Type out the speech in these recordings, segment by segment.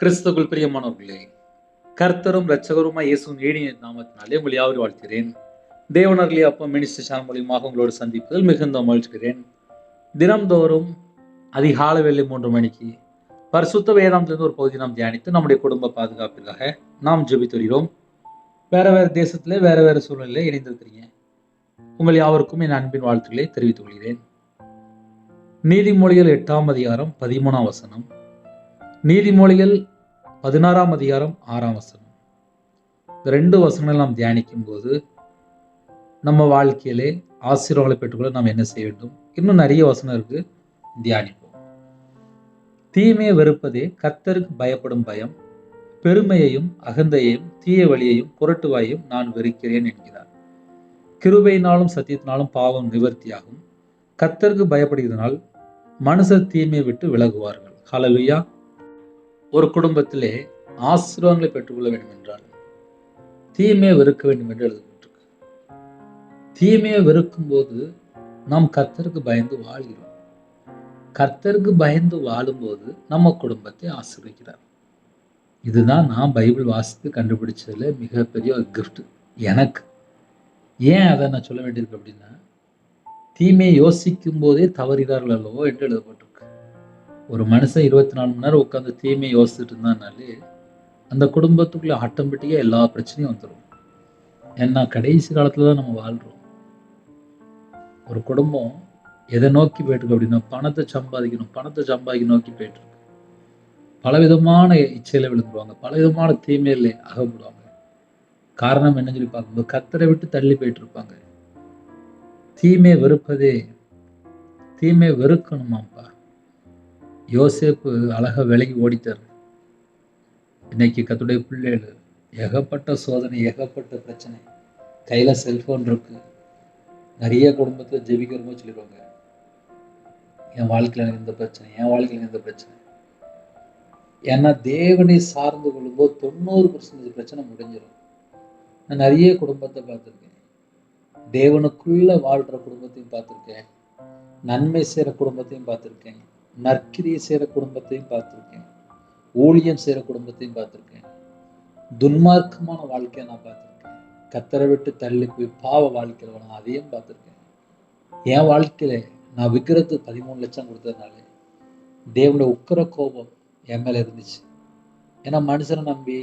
கிறிஸ்துவுக்குள் பிரியமானவர்களே, கர்த்தரும் இரட்சகருமாய் இயேசுவின் இனிய நாமத்தினாலே உங்கள் யாவரையும் வாழ்த்துகிறேன். தேவனருளி அப்பா மினிஸ்டர் சேனல் மூலியமாக உங்களோடு சந்திப்பதில் மிகுந்த மகிழ்ச்சிக்கிறேன். தினம்தோறும் அதிகாலை வேளை 3 மணிக்கு பரிசுத்த வேதாந்திலிருந்து ஒரு பகுதி நாம் தியானித்து நம்முடைய குடும்ப பாதுகாப்பிற்காக நாம் ஜெபித்து வருகிறோம். வேற தேசத்திலே வேற சூழ்நிலையிலே இணைந்திருக்கிறீங்க. உங்கள் யாவருக்கும் என் அன்பின் வாழ்த்துக்களை தெரிவித்துக் கொள்கிறேன். நீதிமொழிகள் 8ஆம் அதிகாரம் 13ஆம் வசனம், நீதிமொழிகள் 16ஆம் அதிகாரம் 6ஆம் வசனம். இந்த 2 வசனங்கள் நாம் தியானிக்கும் போது நம்ம வாழ்க்கையிலே ஆசீர்வாதங்களை பெற்றுக்கொள்ள நாம் என்ன செய்ய வேண்டும்? இன்னும் நிறைய வசனம் இருக்கு, தியானிப்போம். தீமையை வெறுப்பதே கர்த்தருக்கு பயப்படும் பயம், பெருமையையும் அகந்தையையும் தீய வழியையும் புரட்டுவாயையும் நான் வெறுக்கிறேன் என்கிறார். கிருபையினாலும் சத்தியத்தினாலும் பாவம் நிவர்த்தியாகும். கர்த்தருக்கு பயப்படுகிறதுனால் மனுஷர் தீமையை விட்டு விலகுவார்கள். ஹல்லேலூயா. ஒரு குடும்பத்திலே ஆசீர்வாதங்களை பெற்றுக்கொள்ள வேண்டும் என்றால் தீமையை வெறுக்க வேண்டும் என்று எழுதப்பட்டிருக்கு. தீமையை வெறுக்கும் போது நாம் கர்த்தருக்கு பயந்து வாழ்கிறோம். கர்த்தருக்கு பயந்து வாழும்போது நம்ம குடும்பத்தை ஆசீர்வதிக்கிறார். இதுதான் நான் பைபிள் வாசித்து கண்டுபிடிச்சதுல மிகப்பெரிய ஒரு கிஃப்ட் எனக்கு. ஏன் அதை நான் சொல்ல வேண்டியிருக்கு அப்படின்னா, தீமையை யோசிக்கும் போதே தவறுகிறார்கள் அல்லவோ என்று எழுதப்பட்டிருக்கு. ஒரு மனுஷன் 24 மணி நேரம் உட்காந்து தீமையை யோசிச்சுட்டு இருந்தானாலே அந்த குடும்பத்துக்குள்ள ஆட்டோமேட்டிக்கா எல்லா பிரச்சனையும் வந்துடும். ஏன்னா கடைசி காலத்துல தான் நம்ம வாழ்றோம். ஒரு குடும்பம் எதை நோக்கி போயிட்டு இருக்கு அப்படின்னா, பணத்தை சம்பாதிக்கணும் நோக்கி போயிட்டு இருக்கு. பலவிதமான இச்சையில விழுந்துருவாங்க, பலவிதமான தீமையில அகப்படுவாங்க. காரணம் என்னன்னு சொல்லி பார்க்கும்போது கர்த்தரை விட்டு தள்ளி போயிட்டு இருப்பாங்க. தீமையை வெறுக்கணுமாப்பா. யோசேப்பு அழகா விலகி ஓடிட்டாரு. இன்னைக்கு கர்த்தருடைய பிள்ளைகள் ஏகப்பட்ட சோதனை, ஏகப்பட்ட பிரச்சனை. கையில செல்போன் இருக்கு. நிறைய குடும்பத்துல ஜெபிக்கிறவங்க சொல்லிடுவாங்க, என் வாழ்க்கையில எனக்கு இந்த பிரச்சனை. ஏன்னா தேவனை சார்ந்து கொள்ளும்போது 90% பிரச்சனை முடிஞ்சிடும். நான் நிறைய குடும்பத்தை பார்த்துருக்கேன். தேவனுக்குள்ள வாழ்ற குடும்பத்தையும் பார்த்துருக்கேன், நன்மை செய்யற குடும்பத்தையும் பார்த்துருக்கேன், நற்கிரியை செய்யற குடும்பத்தையும் பார்த்துருக்கேன், ஊழியம் செய்யற குடும்பத்தையும் பார்த்துருக்கேன். துன்மார்க்கமான வாழ்க்கையை நான் பார்த்துருக்கேன். கர்த்தரை விட்டு தள்ளி போய் பாவ வாழ்க்கையில நான் அதையும் பார்த்துருக்கேன். என் வாழ்க்கையில நான் விக்கிரத்துக்கு 13 லட்சம் கொடுத்ததுனால தேவனுடைய உக்கிர கோபம் என் மேல இருந்துச்சு. ஏன்னா மனுஷனை நம்பி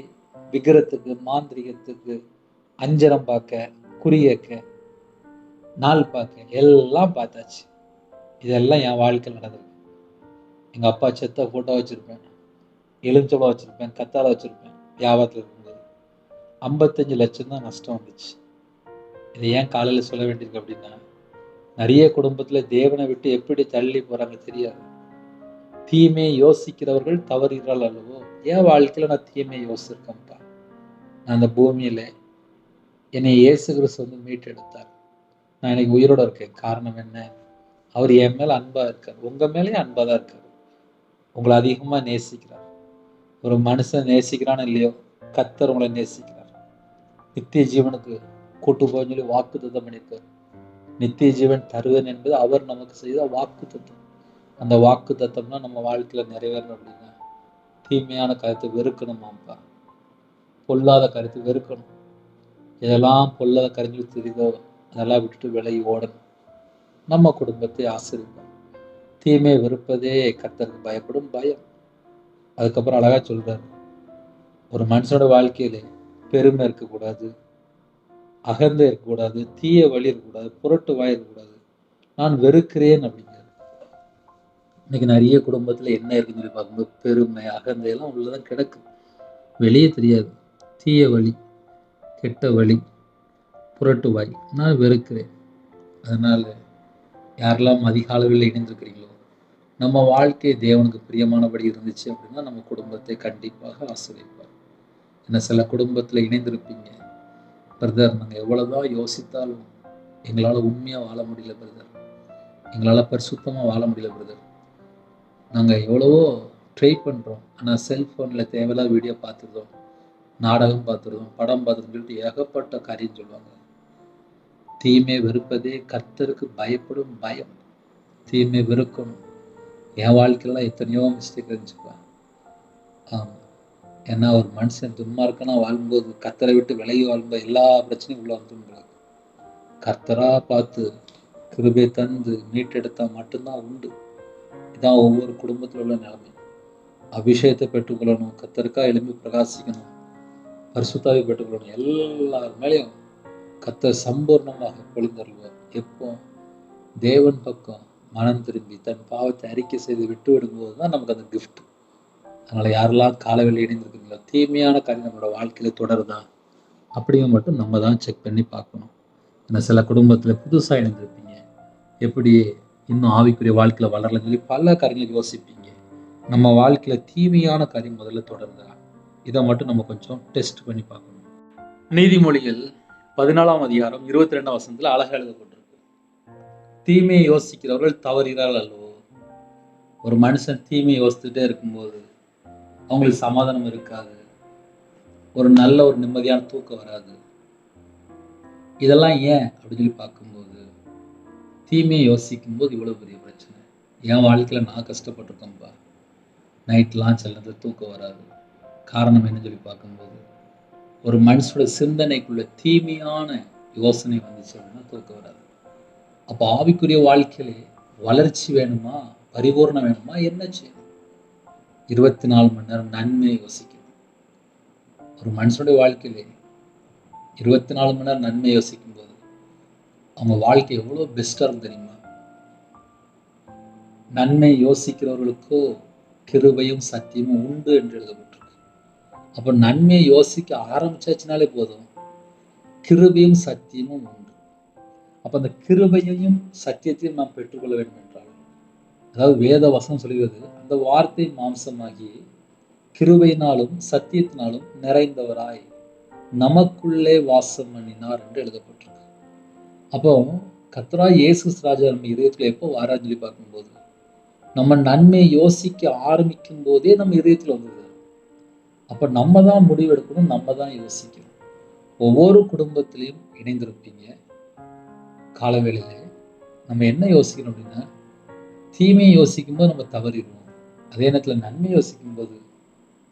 விக்கிரத்துக்கு, மாந்திரிகத்துக்கு, அஞ்சனம் பார்க்க, குறியேக்க, நாள் பார்க்க எல்லாம் பார்த்தாச்சு. இதெல்லாம் என் வாழ்க்கையில் நடந்திருக்கு. எங்க அப்பா செத்த போட்டோ வச்சிருப்பேன், எலுமிச்சம்பழம் வச்சிருப்பேன், கத்தாழை வச்சிருப்பேன். வியாபாரத்தில் இருக்கும்போது 55 லட்சம் தான் நஷ்டம் வந்துச்சு. இதை ஏன் காலையில் சொல்ல வேண்டியிருக்கு அப்படின்னா, நிறைய குடும்பத்துல தேவனை விட்டு எப்படி தள்ளி போறாங்க தெரியாது. தீமையை யோசிக்கிறவர்கள் தவறுகிறார்கள் அல்லவோ. என் வாழ்க்கையில நான் தீமையை யோசிச்சிருக்கேன்ப்பா. நான் அந்த பூமியில என்னை இயேசு கிறிஸ்து வந்து மீட்டெடுத்தார். நான் இன்னைக்கு உயிரோட இருக்கேன். காரணம் என்ன? அவர் என் மேல அன்பா இருக்கார். உங்க மேலேயும் அன்பா தான் இருக்காரு. உங்களை அதிகமா நேசிக்கிறார். ஒரு மனுஷன் நேசிக்கிறான்னு இல்லையோ, கர்த்தர் உங்களை நேசிக்கிறார். நித்திய ஜீவனுக்கு கூட்டு போய் சொல்லி வாக்கு தத்தம் பண்ணியிருக்காரு. நித்திய ஜீவன் தருவேன் என்பது அவர் நமக்கு செய்த வாக்கு தத்தம். அந்த வாக்கு தத்தம்னா நம்ம வாழ்க்கையில நிறைவேறணும் அப்படின்னா தீமையான கருத்தை வெறுக்கணுமாப்பா. பொல்லாத கருத்தை வெறுக்கணும். இதெல்லாம் பொல்லாத கருத்து தெரியுதோ அதெல்லாம் விட்டுட்டு விலகி ஓடணும். நம்ம குடும்பத்தை ஆசீர்வதிப்போம். தீமையை வெறுப்பதே கர்த்தருக்கு பயப்படும் பயம். அதுக்கப்புறம் அழகா சொல்றாரு, ஒரு மனுஷனோட வாழ்க்கையில பெருமை இருக்கக்கூடாது, அகந்தை இருக்கக்கூடாது, தீய வழி இருக்கக்கூடாது, புரட்டு வாய் இருக்கக்கூடாது, நான் வெறுக்கிறேன் அப்படிங்கிறார். இன்னைக்கு நிறைய குடும்பத்துல என்ன இருக்குன்னு சொல்லி பார்க்கும்போது பெருமை, அகந்தை எல்லாம் உள்ளதான் கிடக்கு, வெளியே தெரியாது. தீய வழி, கெட்ட வழி, புரட்டு வாய், நான் வெறுக்கிறேன். அதனால யாரெல்லாம் அதிக அளவில் இணைந்திருக்கிறீங்களோ, நம்ம வாழ்க்கை தேவனுக்கு பிரியமானபடி இருந்துச்சு அப்படின்னா நம்ம குடும்பத்தை கண்டிப்பாக ஆசீர்வதிப்பார். ஏன்னா சில குடும்பத்தில் இணைந்திருப்பீங்க, பிரதர் நாங்கள் எவ்வளோதான் யோசித்தாலும் எங்களால் உண்மையாக வாழ முடியல பிரதர், எங்களால் பரிசுத்தமாக வாழ முடியல பிரதர், நாங்கள் எவ்வளவோ ட்ரை பண்ணுறோம், ஆனால் செல்ஃபோனில் தேவையில்லாத வீடியோ பார்த்துருந்தோம், நாடகம் பார்த்துருந்தோம், படம் பார்த்துருந்தோம் சொல்லிட்டு ஏகப்பட்ட காரியம் சொல்லுவாங்க. தீமை வெறுப்பதே கர்த்தருக்கு பயப்படும் பயம். தீமை வெறுக்கணும். என் வாழ்க்கையெல்லாம் எத்தனையோ மிஸ்டேக் இருந்துச்சுப்பா. ஆமாம், ஏன்னா ஒரு மனுஷன் துன்மார்க்கனா வாழும்போது, கர்த்தரை விட்டு விலகி வாழும்போது எல்லா பிரச்சனையும் உள்ள வந்துடும். கர்த்தரா பார்த்து கிருபை தந்து மீட்டெடுத்தா மட்டும்தான் உண்டு. இதான் ஒவ்வொரு குடும்பத்தில் உள்ள நிலைமை. அபிஷேகத்தை பெற்றுக்கொள்ளணும், கர்த்தருக்கா எழும்பி பிரகாசிக்கணும், பரிசுத்தாவை பெற்றுக்கொள்ளணும். எல்லார் மேலேயும் கர்த்தர் சம்பூர்ணமாக பொழிந்தருள்வார். எப்போ தேவன் பக்கம் மனம் திரும்பி தன் பாவத்தை அறிக்கை செய்து விட்டு விடும்போது தான் நமக்கு அந்த கிஃப்ட். அதனால யாரெல்லாம் காலவெளி இணைந்திருக்கிறீங்களோ, தீமையான காரியம் நம்மளோட வாழ்க்கையில தொடருதா அப்படிங்க மட்டும் நம்ம தான் செக் பண்ணி பார்க்கணும். ஏன்னா சில குடும்பத்தில் புதுசாக இணைந்திருப்பீங்க, எப்படி இன்னும் ஆவிக்குரிய வாழ்க்கையில வளரலன்னு சொல்லி பல காரியங்கள் யோசிப்பீங்க. நம்ம வாழ்க்கையில தீமையான காரியம் முதல்ல தொடருதா, இதை மட்டும் நம்ம கொஞ்சம் டெஸ்ட் பண்ணி பார்க்கணும். நீதிமொழிகள் 14ஆம் அதிகாரம் 22ஆம் வசனத்துல அழகா எழுதப்பட்டிருக்கு. தீமையை யோசிக்கிறவர்கள் தவறுகிறார்கள் அல்லவோ. ஒரு மனுஷன் தீமையை யோசித்துட்டே இருக்கும்போது அவங்களுக்கு சமாதானம் இருக்காது, ஒரு நல்ல ஒரு நிம்மதியான தூக்கம் வராது. இதெல்லாம் ஏன் அப்படின்னு சொல்லி பார்க்கும்போது, தீமையை யோசிக்கும் போது இவ்வளவு பெரிய பிரச்சனை. என் வாழ்க்கையில நான் கஷ்டப்பட்டிருக்கேன்ப்பா, நைட்லாம் சில நேரத்தில் தூக்கம் வராது. காரணம் என்னன்னு சொல்லி பார்க்கும்போது, ஒரு மனுஷனோட சிந்தனைக்குள்ள தீமையான யோசனை வந்துச்சு அப்படின்னா தூக்கம் வராது. அப்போ ஆவிக்குரிய வாழ்க்கையிலே வளர்ச்சி வேணுமா, பரிபூர்ணம் வேணுமா, என்ன செய்யணும்? 24 மணி நேரம் நன்மையை யோசிக்கணும். ஒரு மனுஷனுடைய வாழ்க்கையிலே 24 மணி நேரம் நன்மை யோசிக்கும் போது அவங்க வாழ்க்கை எவ்வளவு பெஸ்டா இருக்கும் தெரியுமா? நன்மை யோசிக்கிறவர்களுக்கோ கிருபையும் சத்தியமும் உண்டு என்று எழுதப்பட்டிருக்கு. அப்ப நன்மையை யோசிக்க ஆரம்பிச்சாச்சுனாலே போதும், கிருபையும் சத்தியமும் உண்டு. அப்ப அந்த கிருபையையும் சத்தியத்தையும் நாம் பெற்றுக்கொள்ள வேண்டும் என்றால், அதாவது வேத வசனம் சொல்கிறது, அந்த வார்த்தை மாம்சமாகி கிருபையினாலும் சத்தியத்தினாலும் நிறைந்தவராய் நமக்குள்ளே வாசம் பண்ணினார் என்று எழுதப்பட்டிருக்கு. அப்போ கர்த்தராகிய இயேசு ராஜா நம்ம இதயத்துல எப்போ வாரான்னு சொல்லி பார்க்கும்போது, நம்ம நன்மையை யோசிக்க ஆரம்பிக்கும் போதே நம்ம இதயத்துல வந்துருது. அப்ப நம்ம தான் முடிவெடுக்கணும், நம்ம தான் யோசிக்கணும். ஒவ்வொரு குடும்பத்திலையும் இணைந்திருப்பீங்க. காலவேளையில நம்ம என்ன யோசிக்கணும் அப்படின்னா, தீமையை யோசிக்கும் போது நம்ம தவறிடுவோம். அதே நேரத்துல நன்மை யோசிக்கும் போது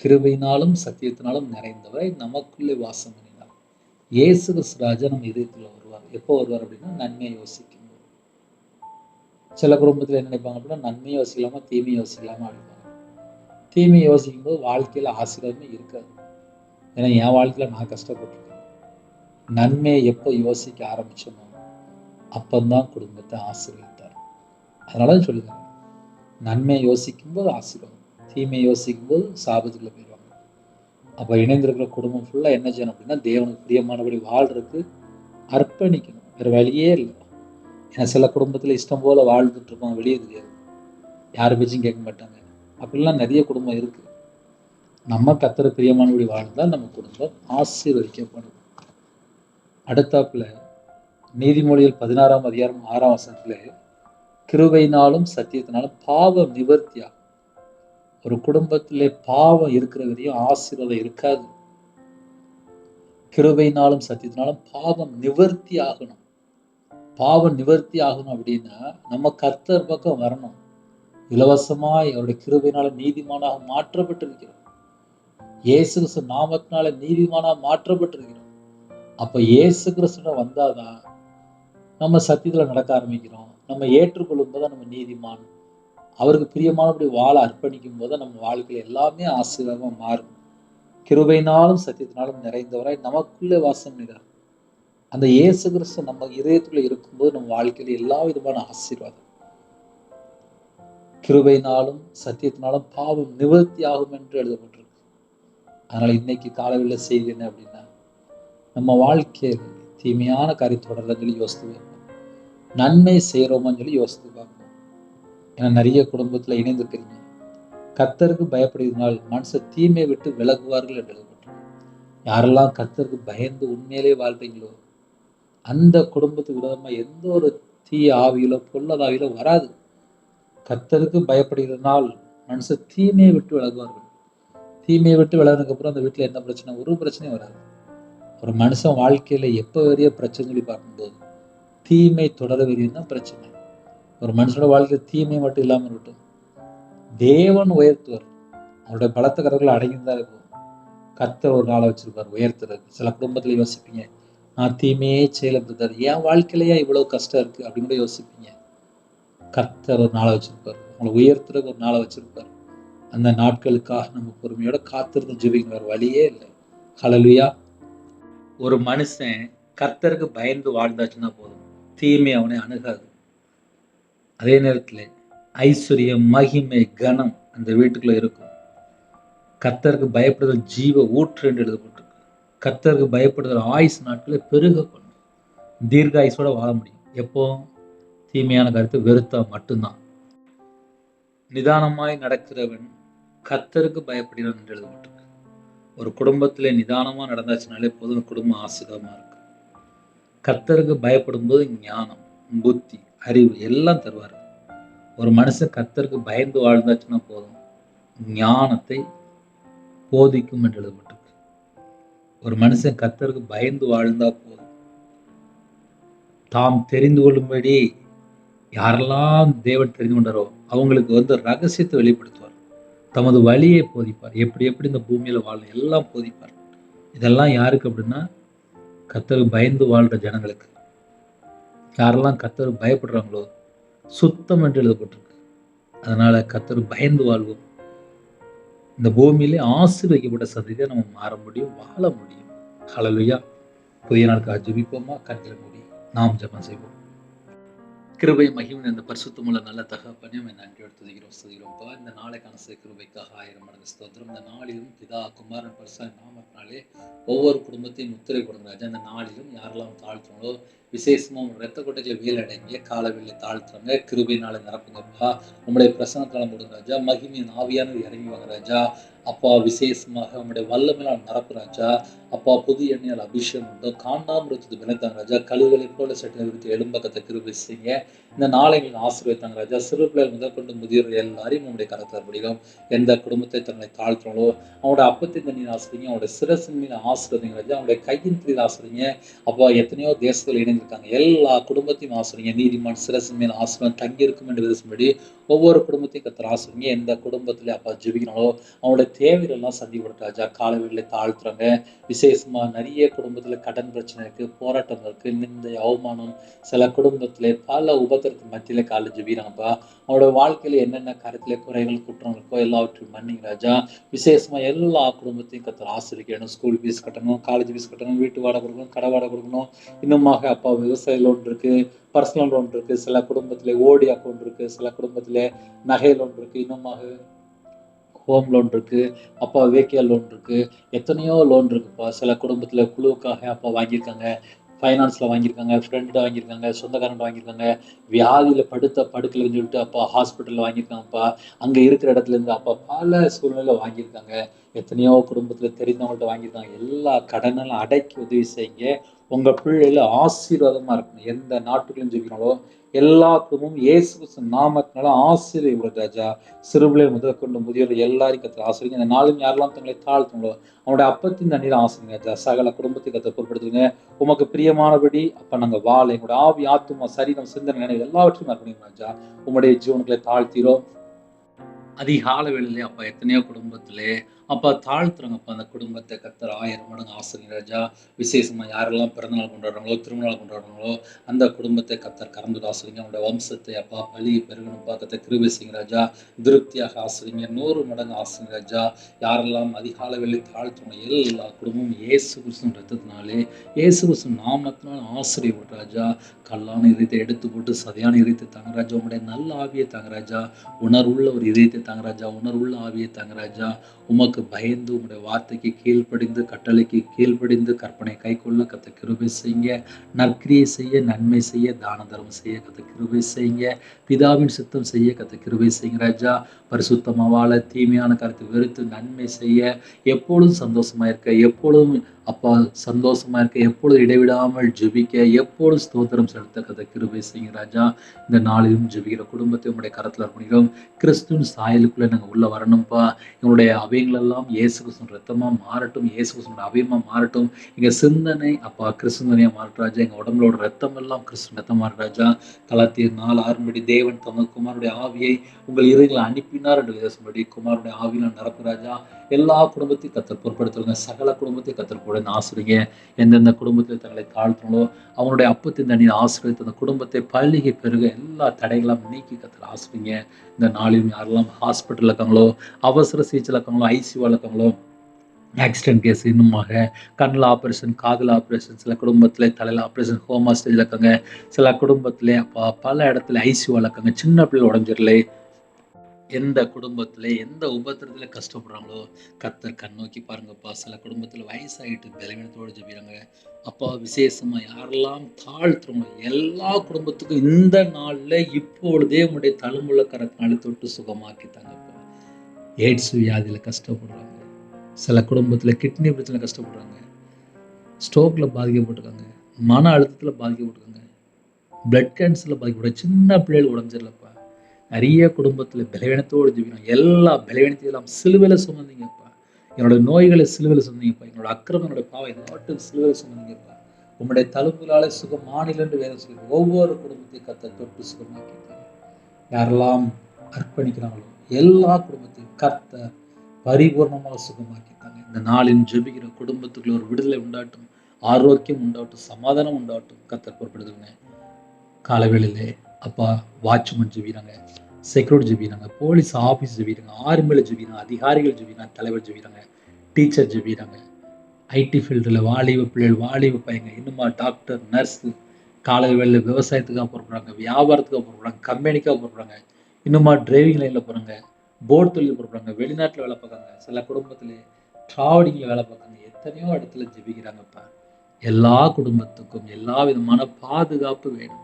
கிருபையினாலும் சத்தியத்தினாலும் நிறைந்தவரை நமக்குள்ளே வாசம் பண்ணினார். இயேசு கிறிஸ்து ராஜா நம்ம இதயத்துல வருவார். எப்போ வருவார் அப்படின்னா, நன்மையை யோசிக்கும் போது. சில குடும்பத்துல என்ன நினைப்பாங்க அப்படின்னா, நன்மையை யோசிக்கலாமா தீமையை யோசிக்கலாமா அப்படிப்பாங்க. தீமையை யோசிக்கும் போது வாழ்க்கையில ஆசீர்வாதமே இருக்காது. ஏன்னா என் வாழ்க்கையில நான் கஷ்டப்பட்டிருக்கேன். நன்மையை எப்போ யோசிக்க ஆரம்பிச்சோமோ அப்பந்தான் குடும்பத்தை ஆசீர்வதித்தார். அதனாலதான் சொல்லுங்க, நன்மையை யோசிக்கும் போது ஆசீர்வாதம், தீமையை யோசிக்கும் போது சாபத்துக்குள்ள போயிடுவாங்க. அப்ப இணைந்திருக்கிற குடும்பம் ஃபுல்லா என்ன செய்யணும் அப்படின்னா, தேவனுக்கு பிரியமானபடி வாழ்றதுக்கு அர்ப்பணிக்கணும். வேற வழியே இல்லை. ஏன்னா சில குடும்பத்துல இஷ்டம் போல வாழ்ந்துட்டு இருப்போம், வெளியே தெரியாது, யாரு பேச்சும் கேட்க மாட்டாங்க. அப்படிலாம் நிறைய குடும்பம் இருக்கு. நம்ம கர்த்தருக்கு பிரியமானபடி வாழ்ந்தால் நம்ம குடும்பம் ஆசீர்வதிக்கப்படும். அடுத்தாப்புல நீதிமொழிகள் 16ஆம் அதிகாரம் 6ஆம் வசனத்துல, கிருபையினாலும் சத்தியத்தினாலும் பாவ நிவர்த்தியா. ஒரு குடும்பத்திலே பாவம் இருக்கிற வரையும் ஆசீர்வாதம் இருக்காது. கிருபையினாலும் சத்தியத்தினாலும் பாவம் நிவர்த்தி ஆகணும். பாவம் நிவர்த்தி ஆகணும் அப்படின்னா நம்ம கர்த்தர் பக்கம் வரணும். இலவசமாய் அவருடைய கிருபையினால நீதிமானாக மாற்றப்பட்டிருக்கிறோம். இயேசு கிறிஸ்து நாமத்தினால நீதிமானாக மாற்றப்பட்டிருக்கிறோம். அப்ப இயேசு கிறிஸ்து வந்தாதான் நம்ம சத்தியத்துல நடக்க ஆரம்பிக்கிறோம். நம்ம ஏற்றுக்கொள்ளும் போது நம்ம நீதிமான், அவருக்கு பிரியமானபடி வாழ அர்ப்பணிக்கும் போது நம்ம வாழ்க்கையில எல்லாமே ஆசீர்வாதமா மாறும். கிருபையினாலும் சத்தியத்தினாலும் நிறைந்தவராய் நமக்குள்ளே வாசம் செய்கிறார். அந்த இயேசு கிறிஸ்து நம்ம இதயத்துல இருக்கும்போது நம்ம வாழ்க்கையில எல்லா விதமான ஆசீர்வாதம், கிருபையினாலும் சத்தியத்தினாலும் பாவம் நிவர்த்தி ஆகும் என்று எழுதப்பட்டிருக்கு. அதனால இன்னைக்கு காலையில செய்தி என்ன அப்படின்னா, நம்ம வாழ்க்கையில தீமையான காரியம் தொடர்றதுன்னு சொல்லி யோசித்து பார்ப்போம், நன்மை செய்யறோமான்னு சொல்லி யோசித்து பார்ப்போம். ஏன்னா நிறைய குடும்பத்துல இணைந்திருக்கிறீங்க. கர்த்தருக்கு பயப்படுவதனால் மனுஷன் தீமையை விட்டு விலகுவார்கள் என்று எழுதப்பட்டிருக்கு. யாரெல்லாம் கர்த்தருக்கு பயந்து உண்மையிலே வாழ்றீங்களோ அந்த குடும்பத்துக்கு விரோதமா எந்த ஒரு தீய ஆவியிலோ பொல்லதாவியிலோ வராது. கர்த்தருக்கு பயப்படுகிறதுனால் மனுஷன் தீமையை விட்டு விலகுவார்கள். தீமையை விட்டு விலகினதுக்கு அப்புறம் அந்த வீட்டுல என்ன பிரச்சனை, ஒரு பிரச்சனையும் வராது. ஒரு மனுஷன் வாழ்க்கையில எப்ப வரைய பிரச்சனை சொல்லி பார்க்கும்போது தீமை தொடர வரையும் தான் பிரச்சனை. ஒரு மனுஷனோட வாழ்க்கையில தீமை மட்டும் இல்லாம இருக்கட்டும், தேவன் உயர்த்துவார். அவருடைய பலத்த கரங்களை அடங்கியிருந்தா இருக்கும். கர்த்தர் ஒரு நாளை வச்சிருப்பார் உயர்த்துறது. சில குடும்பத்துல யோசிப்பீங்க, நான் தீமையே செய்யல பிரதர், என் வாழ்க்கையிலேயே இவ்வளவு கஷ்டம் இருக்கு அப்படின்னு கூட யோசிப்பீங்க. கர்த்தர் ஒரு நாளை வச்சிருப்பார், உங்களை உயர்த்துறதுக்கு ஒரு நாளை வச்சிருப்பார். அந்த நாட்களுக்காக நம்ம பொறுமையோட காத்திருந்து ஜெபிக்கணும், வேற வழியே இல்லை. ஹல்லேலூயா. ஒரு மனுஷன் கர்த்தருக்கு பயந்து வாழ்ந்தாச்சுன்னா போதும், தீமை அவனை அணுகாது. அதே நேரத்தில் ஐஸ்வர்யம், மகிமை, கனம் அந்த வீட்டுக்குள்ள இருக்கும். கர்த்தருக்கு பயப்படுதல் ஜீவ ஊற்று என்று எழுதப்பட்டிருக்கு. கர்த்தருக்கு பயப்படுதல் ஆயுசு நாட்களை பெருக பண்ணும். தீர்காயுசோட வாழ முடியும். எப்போ? தீமையான கருத்தை வெறுத்தா மட்டும்தான். நிதானமாய் நடக்கிறவன் கர்த்தருக்கு பயப்படுகிறான் என்று எழுதப்பட்டிருக்கு. ஒரு குடும்பத்திலே நிதானமா நடந்தாச்சுனாலே போதும், குடும்பம் ஆசீர்வாதமா இருக்கு. கர்த்தருக்கு பயப்படும் போது ஞானம், புத்தி, அறிவு எல்லாம் தருவார். ஒரு மனுஷன் கர்த்தருக்கு பயந்து வாழ்ந்தாச்சுன்னா போதும், ஞானத்தை போதிக்கும் என்று எழுதப்பட்டிருக்கு. ஒரு மனுஷன் கர்த்தருக்கு பயந்து வாழ்ந்தா போதும், தாம் தெரிந்து கொள்ளும்படி யாரெல்லாம் தேவன் தெரிந்து கொண்டாரோ அவங்களுக்கு ரகசியத்தை வெளிப்படுத்துவார். தமது வழியை போதிப்பார். எப்படி எப்படி இந்த பூமியில வாழணும் எல்லாம் போதிப்பார். இதெல்லாம் யாருக்கு அப்படின்னா, கர்த்தருக்கு பயந்து வாழ்ற ஜனங்களுக்கு. யாரெல்லாம் கர்த்தருக்கு பயப்படுறாங்களோ சுத்தம் என்று எழுதப்பட்டிருக்கு. அதனால கர்த்தருக்கு பயந்து வாழ்வோம். இந்த பூமியிலே ஆசீர்வதிக்கப்பட்ட சந்ததியை நம்ம மாற முடியும், வாழ முடியும். ஹல்லேலூயா. புதிய நாளுக்காக ஜெபிப்போமா? கண்களை மூடி நாம் ஜெபம் செய்வோம். கிருபை மகிமை அந்த பரிசுத்தமுள்ள நல்ல தகப்பனே, நன்றியோடு துதிக்கிறோம்ப்பா. இந்த நாளைக்கான கிருபைக்காக 1000 மடங்கு ஸ்தோத்திரம். இந்த நாளிலும் பிதா, குமாரன், பரிசுத்த நாமத்தினாலே ஒவ்வொரு குடும்பத்தையும் முத்திரை கொடுங்க ராஜா. இந்த நாளிலும் யாரெல்லாம் தாழ்த்துறாங்களோ விசேஷமா ரத்த கொட்டைகளை வீலடங்கிய காலவெளியை தாழ்த்துறாங்க, கிருபையினால நிரப்புங்கப்பா. உங்களுடைய பிரசனத்தால முடிங்க ராஜா. மகிமையின் ஆவியானவர் இறங்கி வாங்க ராஜா. அப்பா விசேஷமாக உங்களுடைய வல்லமையால் நிரப்பு ராஜா. அப்பா புது எண்ணெயால் அபிஷேகம் உண்டோ காண்டாமிருத்தது வினைத்தாங்க ராஜா. கழுவுகளை போல சட்டை விடுத்து எலும்பக்கத்தை கிருபை செய்யுங்க. இந்த நாளை எங்களுக்கு ஆசீர்வதித்தாங்க ராஜா. சிறு பிள்ளைகள் முதற்கொண்டு முதியோர் எல்லாரையும் உங்களுடைய கரத்தில் படிக்கும். எந்த குடும்பத்தை தங்களை தாழ்த்துறாங்களோ அவங்களுடைய அப்பத்தின் தண்ணீர் ஆசிரியங்க, அவங்களுடைய சிரசின் மீது ஆசீர்வதிங்க ராஜா. அவங்களுடைய கையின் கீழ் ஆசிரியங்க. அப்பா எத்தனையோ தேசத்தில் இணைந்திருக்காங்க, எல்லா குடும்பத்தையும் ஆசிரியங்க. நீதிமான் சிரசின் மேல் ஆசீர்வாதம் தங்கியிருக்கும் என்று விதப்படி ஒவ்வொரு குடும்பத்தையும் கத்தர் ஆசிரியங்க. எந்த குடும்பத்திலே அப்பா ஜெபிக்கிறாங்களோ அவங்களுடைய தேவைகள் எல்லாம் சந்திக்கப்பட்ட ராஜா. காலவெளியில தாழ்த்துறாங்க. விசேஷமா நிறைய குடும்பத்துல கடன் பிரச்சனை இருக்கு, போராட்டம் இருக்கு, நிந்தை, அவமானம். சில குடும்பத்திலே பல உபத்திரத்து மத்தியில காலேஜ் ஜெபிக்கிறாங்கப்பா. அவங்களோட வாழ்க்கையில என்னென்ன கருத்துல குறைகள் குற்றம் இருக்கோ எல்லாவற்றையும் மன்னிங்க ராஜா. விசேஷமா எல்லா குடும்பத்தையும் கத்தர் ஆசிரியக்கணும். ஸ்கூல் ஃபீஸ் கட்டணும், காலேஜ் ஃபீஸ் கட்டணும், வீட்டு வாடகை கொடுக்கணும், கடை வாடகை கொடுக்கணும். இன்னுமாக அப்பா விவசாய லோன் இருக்கு, பர்சனல் லோன் இருக்கு, சில குடும்பத்திலே ஓடி அக்கௌண்ட் இருக்கு, சில குடும்பத்திலே நகை லோன் இருக்கு, இன்னுமாக ஹோம் லோன் இருக்கு, அப்பா வேக்கியா லோன் இருக்கு, எத்தனையோ லோன் இருக்குப்பா. சில குடும்பத்துல குழுவுக்காக அப்பா வாங்கியிருக்காங்க, ஃபைனான்ஸ்ல வாங்கியிருக்காங்க, ஃப்ரெண்ட வாங்கியிருக்காங்க, சொந்தக்காரன் வாங்கியிருக்காங்க, வியாதியில படுக்கையில சொல்லிட்டு அப்பா ஹாஸ்பிட்டல்ல வாங்கியிருக்காங்கப்பா. அங்க இருக்கிற இடத்துல இருந்து அப்பா பல சூழ்நிலை வாங்கியிருக்காங்க. எத்தனையோ குடும்பத்துல தெரிந்தவங்கள்ட்ட வாங்கியிருக்காங்க. எல்லா கடனெல்லாம் அடக்கி உதவி செய்யுங்க. உங்க பிள்ளைல ஆசீர்வாதமா இருக்கணும். எந்த நாட்டுகளும் ஜெபிக்கிறாங்களோ எல்லா குடும்பமும் இயேசு கிறிஸ்து நாமத்தினால ஆசீர்வதிக்கப்படும் ராஜா. சிறுபிள்ளை முதற்கொண்டு முதியோர் எல்லாரையும் கத்தர் ஆசீர்வதிங்க. இந்த நாளும் யாரெல்லாம் தங்களை தாழ்த்துங்களோ அவனுடைய அப்பத்தின் தண்ணீர் ஆசீர்வதிங்க ராஜா. சகல குடும்பத்தை கத்தர் பொறுப்படுத்துங்க. உமக்கு பிரியமானபடி அப்ப நாங்க வாழ எங்களுடைய ஆவி, ஆத்துமா, சரீரம், சிந்தனை, நினைவு எல்லாவற்றையும் அர்ப்பணிங்க ராஜா. உம்முடைய ஜீவனுக்களை தாழ்த்திரோம். அதிகால வேளையிலே அப்பா எத்தனையோ குடும்பத்திலே அப்பா தாழ்த்துறாங்கப்பா. அந்த குடும்பத்தை கத்தர் 1000 மடங்கு ஆசீர்வதிங்க ராஜா. விசேஷமா யாரெல்லாம் பிறந்தநாள் கொண்டாடுறாங்களோ திருமணநாள் கொண்டாடுறாங்களோ அந்த குடும்பத்தை கத்தர் கறந்து ஆசீர்வதிங்க. அவங்களுடைய வம்சத்தை அப்பா பலி பெருகணும்ப்பா. கத்தர் கிருபை செய்யுங்க ராஜா. திருப்தியாக ஆசீர்வதிங்க. 100 மடங்கு ஆசீர்வதிங்க ராஜா. யாரெல்லாம் அதிகால வேளையில் தாழ்த்துறாங்களோ எல்லா குடும்பமும் இயேசு கிறிஸ்துவின் ரத்தத்தினாலே, இயேசு கிறிஸ்துவின் நாமத்தினால் ஆசீர்வதிங்க ராஜா. கல்லான இதயத்தை எடுத்து போட்டு சதையான இதயத்தை தாங்க ராஜா. உங்களுடைய நல்ல ஆவியை தாங்க ராஜா. உணர்வுள்ள ஒரு இதயத்தை தாங்க ராஜா. உணர்வுள்ள ஆவியை தாங்க ராஜா. உமக்கு பயந்து உங்களுடைய வார்த்தைக்கு கீழ்ப்படிந்து, கட்டளைக்கு கீழ்ப்படிந்து, கற்பனை கைக்கொள்ள கத்த கிருபை செய்யுங்க. நற்கிரியை செய்ய, நன்மை செய்ய, தான தர்மம் செய்ய கத்த கிருபை செய்யுங்க. பிதாவின் சித்தம் செய்ய கத்த கிருபை செய்யுங்க ராஜா. பரிசுத்தமா வாழ, தீமையான கருத்தை வெறுத்து நன்மை செய்ய, எப்பொழுதும் சந்தோஷமா இருக்க, எப்பொழுதும் அப்பா சந்தோஷமா இருக்க, எப்பொழுதும் இடைவிடாமல் ஜெபிக்க, எப்பொழுதும் ஸ்தோத்திரம் செலுத்த கத்த கிருபை செய்யுங்க ராஜா. இந்த நாளிலும் ஜெபிக்கிற குடும்பத்தை உங்களுடைய கரத்துல அர்ப்பணிக்கிறோம். கிறிஸ்துவின் சாயலுக்குள்ள நாங்கள் உள்ள வரணும்ப்பா. எங்களுடைய அவைங்களெல்லாம் எல்லாம் இயேசு கிறிஸ்துவின் ரத்தமா மாறட்டும், இயேசு கிறிஸ்துவின் அபியமா மாறட்டும். எங்க சிந்தனை அப்பா கிறிஸ்துவனையா மாறட்டும் ராஜா. எங்க உடம்புலோட ரத்தம் எல்லாம் கிறிஸ்து ரத்தம் மாறட்டும் ராஜா. கலாத்தியர் 4:6 தேவன் தமது குமாரனுடைய ஆவியை உங்கள் இதயங்களை அனுப்பினார் என்று பேசும்படி குமாரனுடைய ஆவியினால் நிரப்பு ராஜா. எல்லா குடும்பத்தையும் கத்தர் பொறுப்படுத்துங்க. சகல குடும்பத்தையும் கத்தர் கூட ஆசிரிங்க. எந்தெந்த குடும்பத்தில் தங்களை தாழ்த்தினோ அவனுடைய அப்பத்தின் தண்ணீர் ஆசிரியத்து அந்த குடும்பத்தை பள்ளிகை பெருக எல்லா தடைகளாம் நீக்கி கத்தர் ஆசிரிங்க. இந்த நாளிலும் யாரெல்லாம் ஹாஸ்பிட்டல் இருக்காங்களோ, அவசர சிகிச்சையில் இருக்காங்களோ, ஐசியூவில் இருக்காங்களோ, ஆக்சிடென்ட் கேஸ் இன்னுமாக கண்ணில் ஆப்ரேஷன், காதில் ஆப்ரேஷன், சில குடும்பத்தில் தலையில் ஆப்ரேஷன், ஹோமா ஸ்டேஜில் இருக்காங்க. சில குடும்பத்திலே அப்பா பல இடத்துல ஐசியூவில் இருக்காங்க. சின்ன பிள்ளை உடஞ்சிடலே. எந்த குடும்பத்துல எந்த உபத்திரத்துல கஷ்டப்படுறாங்களோ கத்தர் கண்ணோக்கி பாருங்கப்பா. சில குடும்பத்துல வயசாகிட்டு பலவீனத்தோடு ஜெபிக்கிறாங்க அப்பா. விசேஷமா யாரெல்லாம் தாழ்த்துறோமோ எல்லா குடும்பத்துக்கும் இந்த நாள்ல இப்பொழுதே உங்களுடைய தழும்புள்ள கரத்தினால தொட்டு சுகமாக்கித்தாங்கப்பா. எய்ட்ஸ் வியாதியில கஷ்டப்படுறாங்க. சில குடும்பத்துல கிட்னி பிரச்சனை கஷ்டப்படுறாங்க. ஸ்ட்ரோக்ல பாதிக்கப்பட்டிருக்காங்க. மன அழுத்தத்துல பாதிக்கப்பட்டிருக்காங்க. பிளட் கேன்சர்ல பாதிக்கப்பட்ட சின்ன பிள்ளைகள் உடஞ்சிடலப்பா. நிறைய குடும்பத்தில் பலவீனத்தோடு ஜெபிக்கணும். எல்லா பலவீனத்தையும் சிலுவையில சுமந்தீங்கப்பா. என்னோட நோய்களை சிலுவையில சுமந்தீங்கப்பா. என்னோட அக்கிரமம், என்னோட பாவம் எல்லாவற்றையும் சிலுவையில சுமந்தீங்கப்பா. உங்களுடைய தழும்புகளாலே சுகமானில் என்று வேதம் சொல்லி ஒவ்வொரு குடும்பத்தையும் கர்த்தர் தொட்டு சுகமாக்கிட்டாங்க. யாரெல்லாம் அர்ப்பணிக்கிறாங்களோ எல்லா குடும்பத்தையும் கர்த்தர் பரிபூர்ணமாக சுகமாக்கிட்டாங்க. இந்த நாளின் ஜெபிக்கிற குடும்பத்துக்குள்ள ஒரு விடுதலை உண்டாட்டும், ஆரோக்கியம் உண்டாட்டும், சமாதானம் உண்டாட்டும் கர்த்தர் பொறுப்படுத்துங்க. காலவேளையிலே அப்பா வாட்ச்மேன் ஜெபிக்கிறாங்க, செக்யூரிட்டி ஜெபிக்கிறாங்க, போலீஸ் ஆஃபீஸ் ஜெபிக்கிறாங்க, ஆர்மியில் ஜெபிக்கிறாங்க, அதிகாரிகள் ஜெபிக்கிறாங்க, தலைவர் ஜெபிக்கிறாங்க, டீச்சர் ஜெபிக்கிறாங்க, ஐடி ஃபீல்டில் வாலிப பிள்ளைகள், வாலிப பையங்க, இன்னுமா டாக்டர், நர்ஸு, காலை வேளையில் விவசாயத்துக்காக புறப்படுறாங்க, வியாபாரத்துக்காக புறப்படுறாங்க, கம்பெனிக்காக புறப்படுறாங்க, இன்னுமா டிரைவிங் லைனில் போகிறாங்க, போட் தொழில் புறப்படுறாங்க, வெளிநாட்டில் வேலை பார்க்குறாங்க, சில குடும்பத்தில் ட்ராவலிங்கில் வேலை பார்க்குறாங்க. எத்தனையோ இடத்துல ஜெபிக்கிறாங்கப்பா. எல்லா குடும்பத்துக்கும் எல்லா விதமான பாதுகாப்பு வேணும்.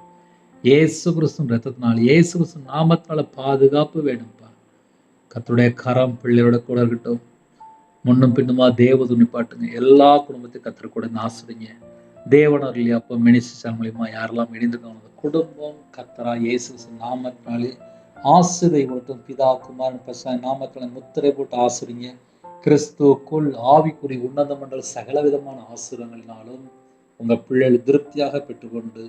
இயேசு கிறிஸ்துவின் ரத்தத்தினால், இயேசு கிறிஸ்து நாமத்தினால பாதுகாப்பு வேணும்ப்பா. கர்த்தருடைய கரம் பிள்ளையோட கூட இருக்கட்டும். முன்னும் பின்னுமா தேவதூதனை பாட்டுங்க. எல்லா குடும்பத்தையும் கர்த்தர் கூட ஆசிரிங்க. தேவனர்கள் அப்போ மினிஸ்டர் மூலியமா யாரெல்லாம் இணைந்திருக்காங்க குடும்பம் கர்த்தரா இயேசு கிறிஸ்து நாமத்தினாலே ஆசிரியப்படுத்தும். பிதா குமாரன் பரிசுத்த நாமத்தினால முத்திரை போட்டு ஆசிரிங்க. கிறிஸ்துவுக்குள் ஆவிக்குரிய உன்னத மண்டல சகல விதமான ஆசிரியங்களினாலும் உங்க பிள்ளைகள் திருப்தியாக பெற்றுக்கொண்டு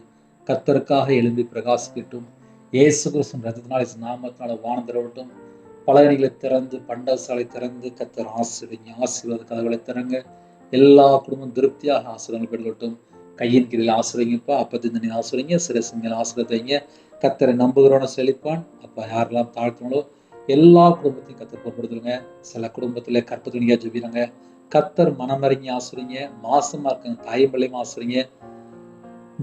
கர்த்தருக்காக எழும்பி பிரகாசிக்கட்டும். இயேசு கிறிஸ்துவின் ரத்தத்தினால நாமத்தினால வானம் திறவட்டும். பலகணிகளை திறந்து பண்டசாலை திறந்து கர்த்தர் ஆசிரியங்க. ஆசீர்வாத கதவுகளை திறங்க. எல்லா குடும்பம் திருப்தியாக ஆசீர்வாதங்கள் பெற்றுக்கட்டும். கையின் கீழில் ஆசிரியங்கப்பா. அப்பத்தின் ஆசிரியங்க. சிரசிங்க ஆசிரியத்தைங்க. கர்த்தரை நம்புகிறவன செழிப்பான். அப்பா யாரெல்லாம் தாழ்த்தவங்களோ எல்லா குடும்பத்தையும் கர்த்தர் பொறுப்படுத்துங்க. சில குடும்பத்துல கற்பத்துணியா ஜெபிக்கிறாங்க. கர்த்தர் மனமறிஞ்சு ஆசிரியங்க. மாசமா இருக்காங்க, தாயும் பிள்ளையும் ஆசிரியங்க.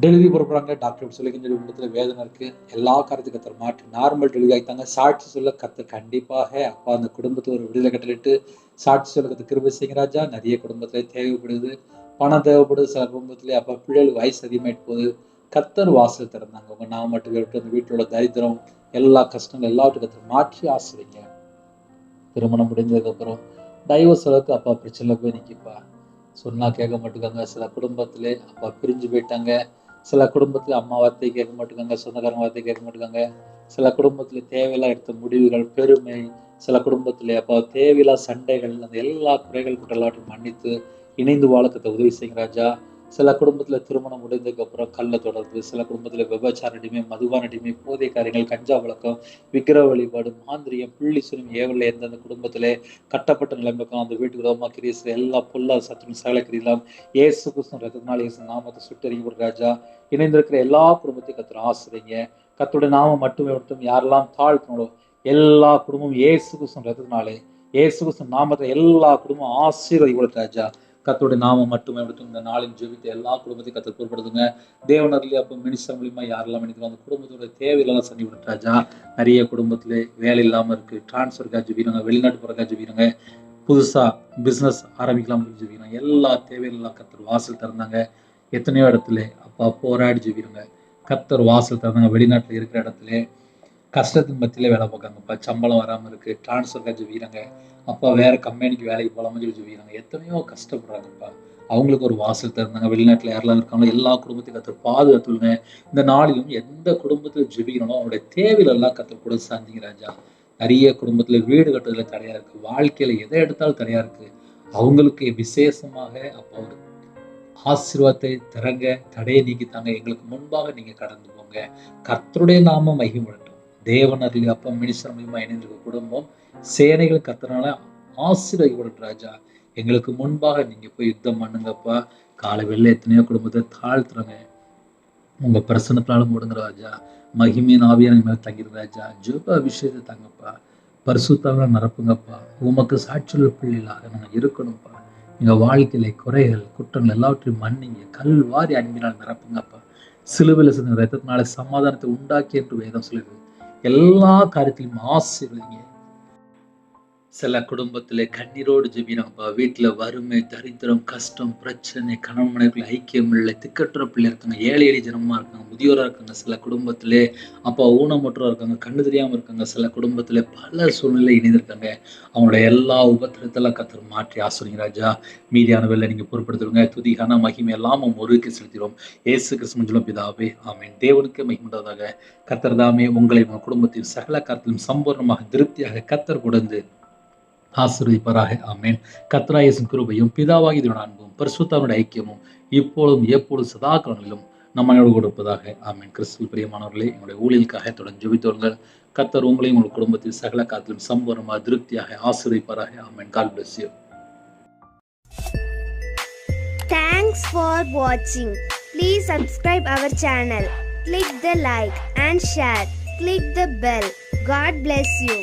டெலிவரி போடுறாங்க, டாக்டர் சொல்லி குடும்பத்துல வேதனை இருக்கு, எல்லா காரியத்தையும் கர்த்தர் மாற்றி நார்மல் டெலிவரி ஆகிட்டாங்க. சாட்சி சொல்ல கர்த்தர் கண்டிப்பாக அப்பா அந்த குடும்பத்தை ஒரு விடுதலை கட்டளிட்டு சாட்சி சொல்ல கர்த்தர் கிருபை செய்யுங்க ராஜா. நிறைய குடும்பத்துல தேவைப்படுது, பணம் தேவைப்படுது. சில குடும்பத்திலே அப்பா பிள்ளைகள் வயசு அதிகமாயிட்டு போகுது. கர்த்தர் வாசல் திறந்தாங்க. உங்க நான் மட்டும் விட்டு அந்த வீட்டில் உள்ள தரித்திரம் எல்லா கஷ்டங்கள் எல்லாவற்றையும் கர்த்தர் மாற்றி ஆசிரியங்க. திருமணம் முடிஞ்சதுக்கு அப்புறம் டைவர்ஸ் அளவுக்கு அப்பா பிரச்சனை போய் நிற்கிப்பா. சொன்னா கேட்க மாட்டேங்காங்க. சில குடும்பத்திலே அப்பா பிரிஞ்சு போயிட்டாங்க. சில குடும்பத்துல அம்மா வார்த்தை கேட்க மாட்டேங்காங்க, சொந்தக்காரங்க வார்த்தை கேட்க மாட்டேங்காங்க. சில குடும்பத்துல தேவையில்லா எடுத்த முடிவுகள், பெருமை, சில குடும்பத்துல அப்போ தேவையில்லா சண்டைகள், அந்த எல்லா குறைகள் குற்றலாட்டையும் மன்னித்து இணைந்து வாழக்கத்தை உதவி செய்யுங்க ராஜா. சில குடும்பத்துல திருமணம் முடிந்ததுக்கு அப்புறம் கள்ள தொடர்பு, சில குடும்பத்துல விபச்சார அடிமை, மதுபான அடிமை, போதை காரியங்கள், கஞ்சா வழக்கம், விக்கிர வழிபாடு, மாந்திரியம், புள்ளி சுனியும் ஏவல எந்தெந்த குடும்பத்திலே கட்டப்பட்ட நிலைமைக்கும் அந்த வீட்டுக்கு விரோதமா கிரியை எல்லா பொல்லா சத்துரும் சகல கிரியெல்லாம் இயேசு கிறிஸ்து ரத்தத்தினால் இயேசு நாமத்தை சுட்டறியும் ராஜா. இணைந்திருக்கிற எல்லா குடும்பத்தையும் கர்த்தர் ஆசிரியங்க. கர்த்தருடைய நாமம் மட்டும் யாரெல்லாம் தாழ்த்தனோ எல்லா குடும்பமும் இயேசு கிறிஸ்து ரத்தத்தினாலே இயேசு கிறிஸ்து நாமத்தை எல்லா குடும்பம் ஆசீர்வதிக்கப்படும் ராஜா. கர்த்தருடைய நாமம் மட்டுமே எடுத்து இந்த நாளின் ஜெபித்த எல்லா குடும்பத்தையும் கர்த்தர் பொறுப்படுத்துங்க. தேவனர்களே அப்போ மினிஸ்டர் மூலியமா யாரெல்லாம் நினைக்கிறோம் அந்த குடும்பத்தோட தேவையில்லாம் சனி விட்டு ராஜா. நிறைய குடும்பத்திலே வேலை இல்லாம இருக்கு, டிரான்ஸ்ஃபருக்காக ஜெபிக்கிறாங்க, வெளிநாட்டு போறக்காக ஜெபிக்கிறாங்க, புதுசா பிசினஸ் ஆரம்பிக்கலாம் ஜெபிக்கிறாங்க. எல்லா தேவையில்லாம் கர்த்தர் வாசல் திறந்தாங்க. எத்தனையோ இடத்துல அப்பா போராடி ஜெபிக்கிறாங்க. கர்த்தர் வாசல் திறந்தாங்க. வெளிநாட்டுல இருக்கிற இடத்துல கஷ்டத்தின் மத்தியில வேலை பார்க்காங்கப்பா. சம்பளம் வராம இருக்கு, டிரான்ஸ்ஃபருக்காக ஜெபிக்கிறாங்க. அப்பா வேற கம்பெனிக்கு வேலைக்கு போகாம ஜெபிக்கிறாங்க. எத்தனையோ கஷ்டப்படுறாங்கப்பா. அவங்களுக்கு ஒரு வாசல் திறந்தாங்க. வெளிநாட்டுல யாரெல்லாம் இருக்காங்களோ எல்லா குடும்பத்தையும் கர்த்தர் பாதுகாத்துங்க. இந்த நாளிலும் எந்த குடும்பத்தில் ஜெபிக்கணும் அவங்களுடைய தேவையில எல்லாம் கர்த்தர் கூட சாந்திங்க ராஜா. நிறைய குடும்பத்துல வீடு கட்டுறதுல தடையா இருக்கு, வாழ்க்கையில எதை எடுத்தாலும் தடையா இருக்கு. அவங்களுக்கு விசேஷமாக அப்போ ஒரு ஆசீர்வாதத்தை தரங்க, தடையை நீக்கித்தாங்க, எங்களுக்கு முன்பாக நீங்க கடந்து போங்க. கர்த்தருடைய நாமம் மகிமைப்படட்டும். தேவன் அருளி அப்பா மினிஸ்டர் மூலியமா இணைந்திருக்க குடும்பம் சேனைகள் கர்த்தரால ஆசீர்வதிக்கப்படட்டும் ராஜா. எங்களுக்கு முன்பாக நீங்க போய் யுத்தம் பண்ணுங்கப்பா. காலை வெள்ளை எத்தனையோ குடும்பத்தை தாழ்த்துறங்க, உங்க பிரசனத்தினால மூடுங்க ராஜா. மகிமையின் ஆவியான மேல தங்கிருங்க ராஜா. ஜெப அபிஷேகத்தை தாங்கப்பா. பரிசுத்தாவில நிரப்புங்கப்பா. உமக்கு சாட்சியுள்ள பிள்ளைகளாக நாங்க இருக்கணும்ப்பா. எங்க வாழ்க்கையில குறைகள் குற்றங்கள் எல்லாவற்றையும் மன்னிங்க. கல்வாரி அன்பினால் நிரப்புங்கப்பா. சிலுவையில் சிந்த ரத்தத்தினால சமாதானத்தை உண்டாக்கி என்று வேதம் சொல்லுது. எல்லா காரியத்திலும் ஆசீர்வதிங்க. சில குடும்பத்திலே கண்ணீரோடு ஜெபினாங்கப்பா. வீட்டுல வறுமை, தரித்திரம், கஷ்டம், பிரச்சனை, கணவன் மனைவிக்குள்ள ஐக்கியம் இல்லை, திக்கற்ற பிள்ளை இருக்காங்க, ஏழை எளிய ஜனமா இருக்காங்க, முதியோரா இருக்காங்க. சில குடும்பத்திலே அப்பா ஊனமுற்றோரா இருக்காங்க, கண்ணு தெரியாம இருக்காங்க. சில குடும்பத்திலே பல சூழ்நிலை இணைந்திருக்காங்க. அவங்களோட எல்லா உபத்திரத்தெல்லாம் கர்த்தர் மாற்றி ஆசீர்வதிங்க ராஜா. மீதியான வேலை நீங்க பொறுப்படுத்துருங்க. துதி கன மகிமை எல்லாம் ஒருக்கி செலுத்திடும். இயேசு கிறிஸ்து பிதாவே ஆமென். தேவனுக்கு மகிமையுண்டாவதாக. கர்த்தர் தாமே உங்களை உங்கள் குடும்பத்தின் சகல காரியத்திலும் சம்பூர்ணமாக திருப்தியாக கர்த்தர் கொடுத்து ஆசீர்வதிப்பாராக. ஆமென். கர்த்தராகிய இயேசுவின் கிருபையும் பிதாவாகிய தேவனுடைய அன்பும் பரிசுத்தருடைய ஐக்கியமும் இப்பொழுதும் எப்பொழுதும் சதா காலங்களிலும் நம்மளோடு கொடுப்பதாக. ஆமென். கிறிஸ்துவில் பிரியமானவர்களே, எங்களுடைய ஊழியலுக்காக தொடர்ந்து ஜெபித்தோங்கள். கர்த்தர் உங்களையும் உங்கள் குடும்பத்தில் சகல காலத்திலும் சம்பூர்ணமாக திருப்தியாக ஆசீர்வதிப்பாராக. ஆமென். God bless you. Thanks for watching. Please subscribe our channel. Click the like and share. Click the bell. God bless you.